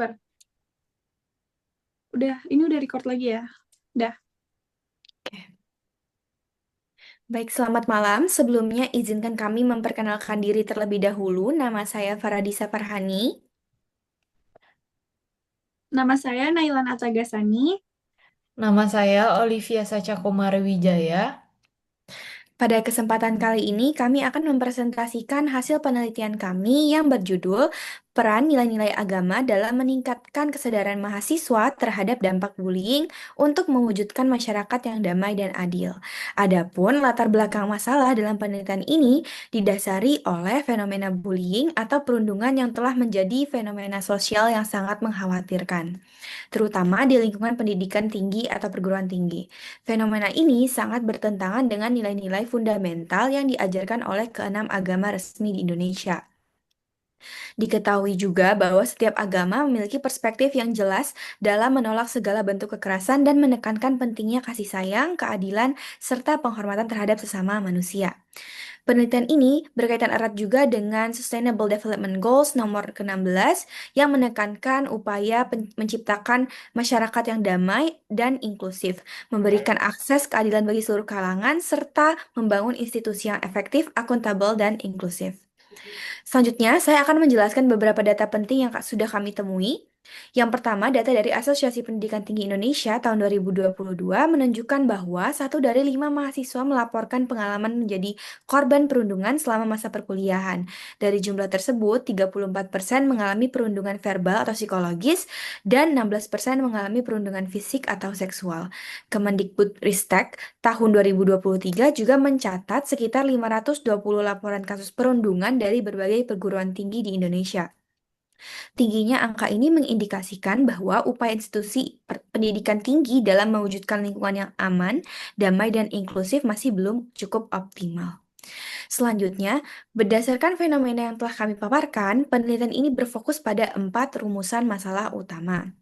sabar. Ini udah record lagi ya. Udah. Oke. Baik, selamat malam. Sebelumnya izinkan kami memperkenalkan diri terlebih dahulu. Nama saya Faradisa Farhani. Nama saya Nailan Atagasani. Nama saya Olivia Sacha Wijaya. Pada kesempatan kali ini, kami akan mempresentasikan hasil penelitian kami yang berjudul Peran Nilai-Nilai Agama dalam Meningkatkan Kesadaran Mahasiswa Terhadap Dampak Bullying untuk Mewujudkan Masyarakat yang Damai dan Adil. Adapun latar belakang masalah dalam penelitian ini didasari oleh fenomena bullying atau perundungan yang telah menjadi fenomena sosial yang sangat mengkhawatirkan, terutama di lingkungan pendidikan tinggi atau perguruan tinggi. Fenomena ini sangat bertentangan dengan nilai-nilai fundamental yang diajarkan oleh keenam agama resmi di Indonesia. Diketahui juga bahwa setiap agama memiliki perspektif yang jelas dalam menolak segala bentuk kekerasan dan menekankan pentingnya kasih sayang, keadilan, serta penghormatan terhadap sesama manusia. Penelitian ini berkaitan erat juga dengan Sustainable Development Goals nomor ke-16 yang menekankan upaya menciptakan masyarakat yang damai dan inklusif, memberikan akses keadilan bagi seluruh kalangan, serta membangun institusi yang efektif, akuntabel, dan inklusif. Selanjutnya, saya akan menjelaskan beberapa data penting yang sudah kami temui. Yang pertama, data dari Asosiasi Pendidikan Tinggi Indonesia tahun 2022 menunjukkan bahwa 1 dari 5 mahasiswa melaporkan pengalaman menjadi korban perundungan selama masa perkuliahan. Dari jumlah tersebut, 34% mengalami perundungan verbal atau psikologis dan 16% mengalami perundungan fisik atau seksual. Kemendikbudristek tahun 2023 juga mencatat sekitar 520 laporan kasus perundungan dari berbagai perguruan tinggi di Indonesia. Tingginya angka ini mengindikasikan bahwa upaya institusi pendidikan tinggi dalam mewujudkan lingkungan yang aman, damai, dan inklusif masih belum cukup optimal. Selanjutnya, berdasarkan fenomena yang telah kami paparkan, penelitian ini berfokus pada 4 rumusan masalah utama.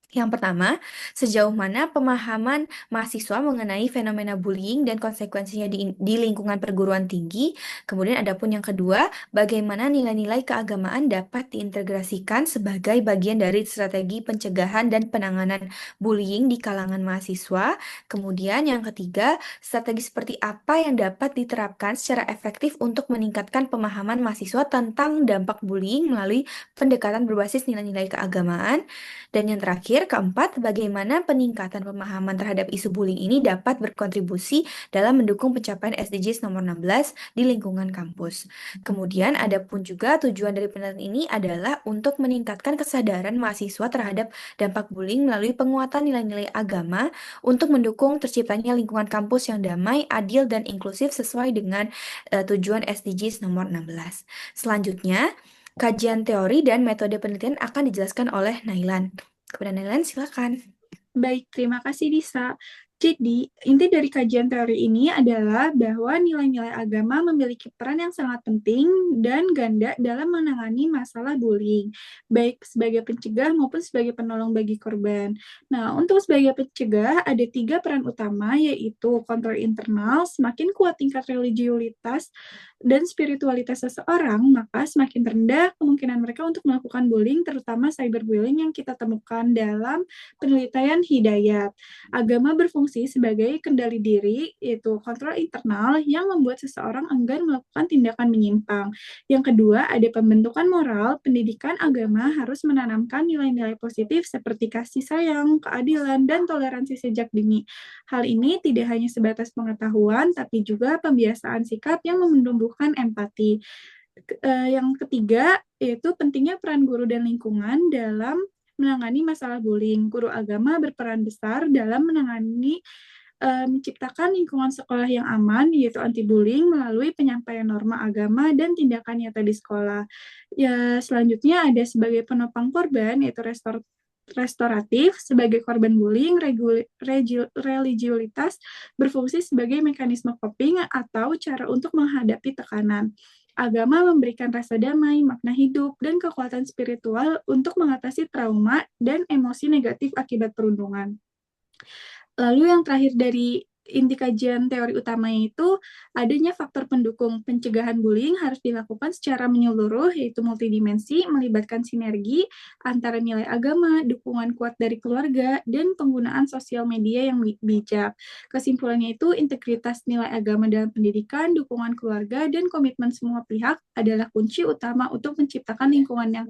Yang pertama, sejauh mana pemahaman mahasiswa mengenai fenomena bullying dan konsekuensinya di lingkungan perguruan tinggi. Kemudian ada pun yang kedua, bagaimana nilai-nilai keagamaan dapat diintegrasikan sebagai bagian dari strategi pencegahan dan penanganan bullying di kalangan mahasiswa. Kemudian yang ketiga, strategi seperti apa yang dapat diterapkan secara efektif untuk meningkatkan pemahaman mahasiswa tentang dampak bullying melalui pendekatan berbasis nilai-nilai keagamaan. Dan yang terakhir, keempat, bagaimana peningkatan pemahaman terhadap isu bullying ini dapat berkontribusi dalam mendukung pencapaian SDGs nomor 16 di lingkungan kampus. Kemudian ada pun juga tujuan dari penelitian ini adalah untuk meningkatkan kesadaran mahasiswa terhadap dampak bullying melalui penguatan nilai-nilai agama untuk mendukung terciptanya lingkungan kampus yang damai, adil, dan inklusif sesuai dengan tujuan SDGs nomor 16. Selanjutnya, kajian teori dan metode penelitian akan dijelaskan oleh Nailan. Kepada Nailan, silakan. Baik, terima kasih Disa. Jadi, inti dari kajian teori ini adalah bahwa nilai-nilai agama memiliki peran yang sangat penting dan ganda dalam menangani masalah bullying, baik sebagai pencegah maupun sebagai penolong bagi korban. Nah, untuk sebagai pencegah, ada 3 peran utama, yaitu kontrol internal. Semakin kuat tingkat religiulitas dan spiritualitas seseorang, maka semakin rendah kemungkinan mereka untuk melakukan bullying, terutama cyberbullying yang kita temukan dalam penelitian Hidayat. Agama berfungsi sebagai kendali diri, yaitu kontrol internal yang membuat seseorang enggan melakukan tindakan menyimpang. Yang kedua, ada pembentukan moral. Pendidikan agama harus menanamkan nilai-nilai positif seperti kasih sayang, keadilan, dan toleransi sejak dini. Hal ini tidak hanya sebatas pengetahuan, tapi juga pembiasaan sikap yang menumbuhkan empati. Yang ketiga, yaitu pentingnya peran guru dan lingkungan dalam menangani masalah bullying. Guru agama berperan besar dalam menciptakan lingkungan sekolah yang aman, yaitu anti-bullying melalui penyampaian norma agama dan tindakan nyata di sekolah. Ya, selanjutnya ada sebagai penopang korban, yaitu restoratif. Sebagai korban bullying, religiulitas berfungsi sebagai mekanisme coping atau cara untuk menghadapi tekanan. Agama memberikan rasa damai, makna hidup, dan kekuatan spiritual untuk mengatasi trauma dan emosi negatif akibat perundungan. Lalu yang terakhir dari inti kajian teori utamanya itu adanya faktor pendukung pencegahan bullying harus dilakukan secara menyeluruh, yaitu multidimensi, melibatkan sinergi antara nilai agama, dukungan kuat dari keluarga, dan penggunaan sosial media yang bijak. Kesimpulannya itu, integritas nilai agama dalam pendidikan, dukungan keluarga, dan komitmen semua pihak adalah kunci utama untuk menciptakan lingkungan yang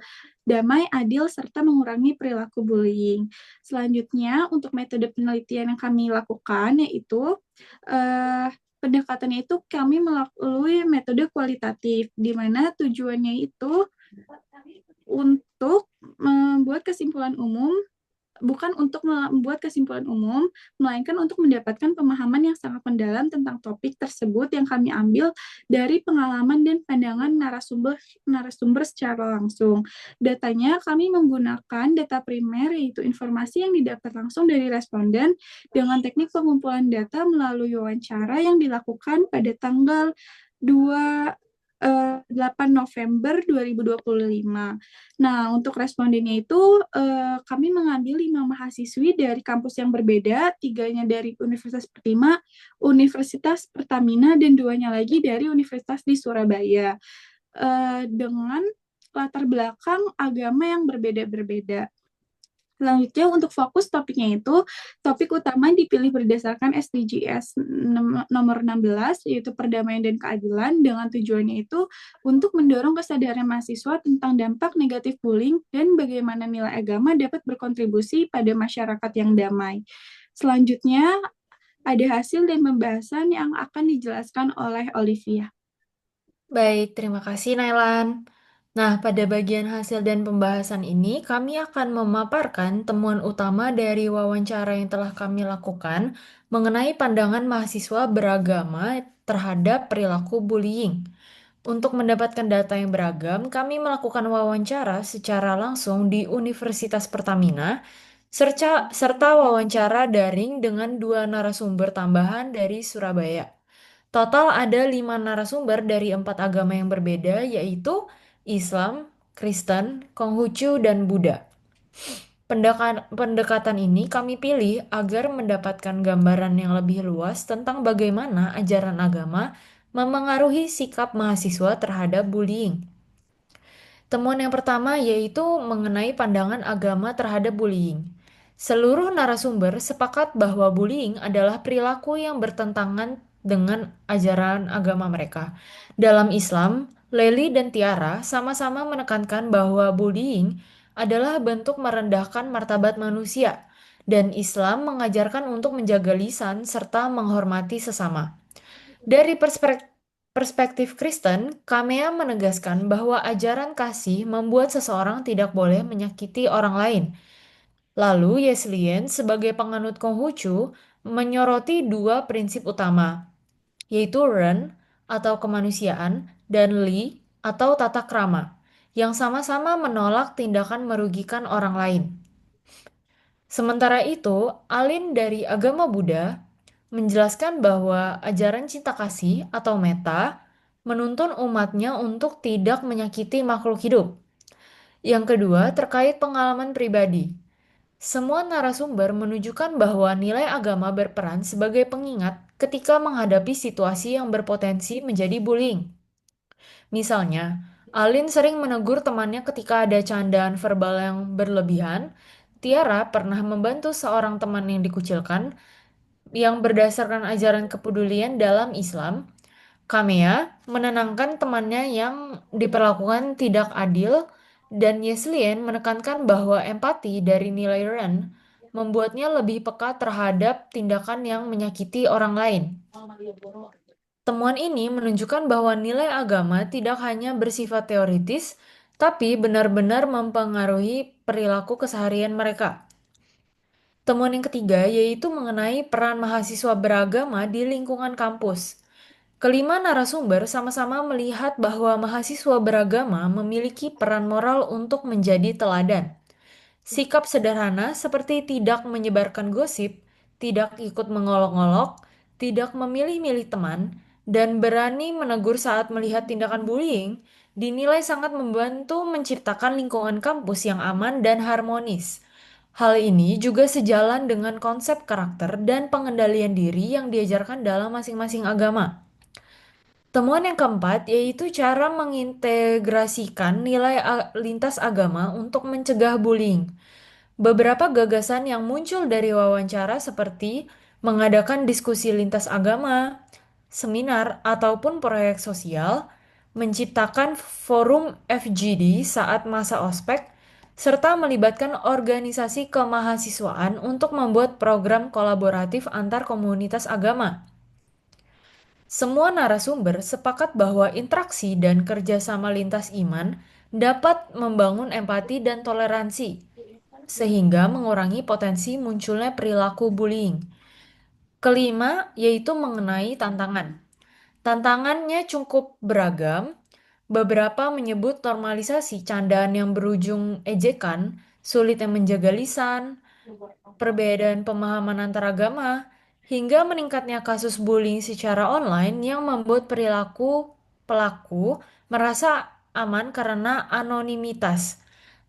damai, adil, serta mengurangi perilaku bullying. Selanjutnya, untuk metode penelitian yang kami lakukan, yaitu pendekatannya itu kami melalui metode kualitatif, di mana tujuannya itu untuk membuat kesimpulan umum, bukan untuk membuat kesimpulan umum, melainkan untuk mendapatkan pemahaman yang sangat mendalam tentang topik tersebut yang kami ambil dari pengalaman dan pandangan narasumber secara langsung. Datanya kami menggunakan data primer, yaitu informasi yang didapat langsung dari responden dengan teknik pengumpulan data melalui wawancara yang dilakukan pada tanggal 8 November 2025. Nah, untuk respondennya itu kami mengambil 5 mahasiswi dari kampus yang berbeda, 3-nya dari Universitas Universitas Pertamina, dan 2-nya lagi dari Universitas di Surabaya. Dengan latar belakang agama yang berbeda-berbeda. Selanjutnya, untuk fokus topiknya itu, topik utama dipilih berdasarkan SDGs nomor 16, yaitu perdamaian dan keadilan, dengan tujuannya itu untuk mendorong kesadaran mahasiswa tentang dampak negatif bullying dan bagaimana nilai agama dapat berkontribusi pada masyarakat yang damai. Selanjutnya, ada hasil dan pembahasan yang akan dijelaskan oleh Olivia. Baik, terima kasih Nailan. Nah, pada bagian hasil dan pembahasan ini, kami akan memaparkan temuan utama dari wawancara yang telah kami lakukan mengenai pandangan mahasiswa beragama terhadap perilaku bullying. Untuk mendapatkan data yang beragam, kami melakukan wawancara secara langsung di Universitas Pertamina, serta wawancara daring dengan 2 narasumber tambahan dari Surabaya. Total ada 5 narasumber dari 4 agama yang berbeda, yaitu Islam, Kristen, Konghucu, dan Buddha. Pendekatan ini kami pilih agar mendapatkan gambaran yang lebih luas tentang bagaimana ajaran agama memengaruhi sikap mahasiswa terhadap bullying. Temuan yang pertama yaitu mengenai pandangan agama terhadap bullying. Seluruh narasumber sepakat bahwa bullying adalah perilaku yang bertentangan dengan ajaran agama mereka. Dalam Islam, Leli dan Tiara sama-sama menekankan bahwa bullying adalah bentuk merendahkan martabat manusia, dan Islam mengajarkan untuk menjaga lisan serta menghormati sesama. Dari perspektif Kristen, Kamea menegaskan bahwa ajaran kasih membuat seseorang tidak boleh menyakiti orang lain. Lalu Wesleyan sebagai penganut Konghucu menyoroti 2 prinsip utama, yaitu Ren atau kemanusiaan dan Li atau tata krama, yang sama-sama menolak tindakan merugikan orang lain. Sementara itu, Alin dari agama Buddha menjelaskan bahwa ajaran cinta kasih atau metta menuntun umatnya untuk tidak menyakiti makhluk hidup. Yang kedua, terkait pengalaman pribadi. Semua narasumber menunjukkan bahwa nilai agama berperan sebagai pengingat ketika menghadapi situasi yang berpotensi menjadi bullying. Misalnya, Alin sering menegur temannya ketika ada candaan verbal yang berlebihan. Tiara pernah membantu seorang teman yang dikucilkan yang berdasarkan ajaran kepedulian dalam Islam. Kamea menenangkan temannya yang diperlakukan tidak adil, dan Yeslian menekankan bahwa empati dari nilai Ren membuatnya lebih peka terhadap tindakan yang menyakiti orang lain. Temuan ini menunjukkan bahwa nilai agama tidak hanya bersifat teoritis, tapi benar-benar mempengaruhi perilaku keseharian mereka. Temuan yang ketiga yaitu mengenai peran mahasiswa beragama di lingkungan kampus. Kelima narasumber sama-sama melihat bahwa mahasiswa beragama memiliki peran moral untuk menjadi teladan. Sikap sederhana seperti tidak menyebarkan gosip, tidak ikut mengolok-olok, tidak memilih-milih teman, dan berani menegur saat melihat tindakan bullying dinilai sangat membantu menciptakan lingkungan kampus yang aman dan harmonis. Hal ini juga sejalan dengan konsep karakter dan pengendalian diri yang diajarkan dalam masing-masing agama. Temuan yang keempat yaitu cara mengintegrasikan nilai lintas agama untuk mencegah bullying. Beberapa gagasan yang muncul dari wawancara seperti mengadakan diskusi lintas agama, seminar, ataupun proyek sosial, menciptakan forum FGD saat masa ospek, serta melibatkan organisasi kemahasiswaan untuk membuat program kolaboratif antar komunitas agama. Semua narasumber sepakat bahwa interaksi dan kerjasama lintas iman dapat membangun empati dan toleransi, sehingga mengurangi potensi munculnya perilaku bullying. Kelima, yaitu mengenai tantangan. Tantangannya cukup beragam. Beberapa menyebut normalisasi candaan yang berujung ejekan, sulitnya menjaga lisan, perbedaan pemahaman antar agama, hingga meningkatnya kasus bullying secara online yang membuat perilaku pelaku merasa aman karena anonimitas.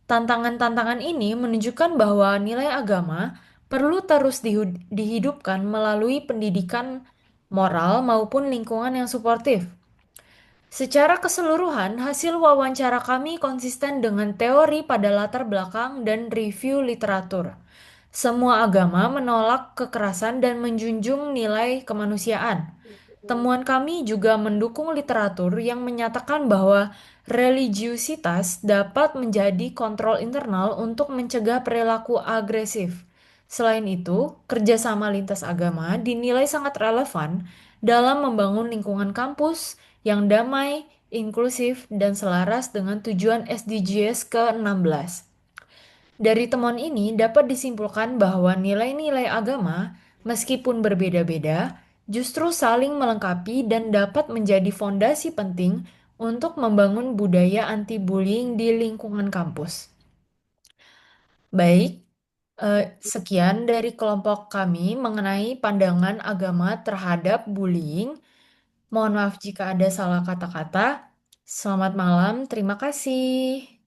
Tantangan-tantangan ini menunjukkan bahwa nilai agama perlu terus dihidupkan melalui pendidikan moral maupun lingkungan yang suportif. Secara keseluruhan, hasil wawancara kami konsisten dengan teori pada latar belakang dan review literatur. Semua agama menolak kekerasan dan menjunjung nilai kemanusiaan. Temuan kami juga mendukung literatur yang menyatakan bahwa religiusitas dapat menjadi kontrol internal untuk mencegah perilaku agresif. Selain itu, kerjasama lintas agama dinilai sangat relevan dalam membangun lingkungan kampus yang damai, inklusif, dan selaras dengan tujuan SDGs ke-16. Dari temuan ini dapat disimpulkan bahwa nilai-nilai agama, meskipun berbeda-beda, justru saling melengkapi dan dapat menjadi fondasi penting untuk membangun budaya anti-bullying di lingkungan kampus. Baik, sekian dari kelompok kami mengenai pandangan agama terhadap bullying. Mohon maaf jika ada salah kata-kata. Selamat malam, terima kasih.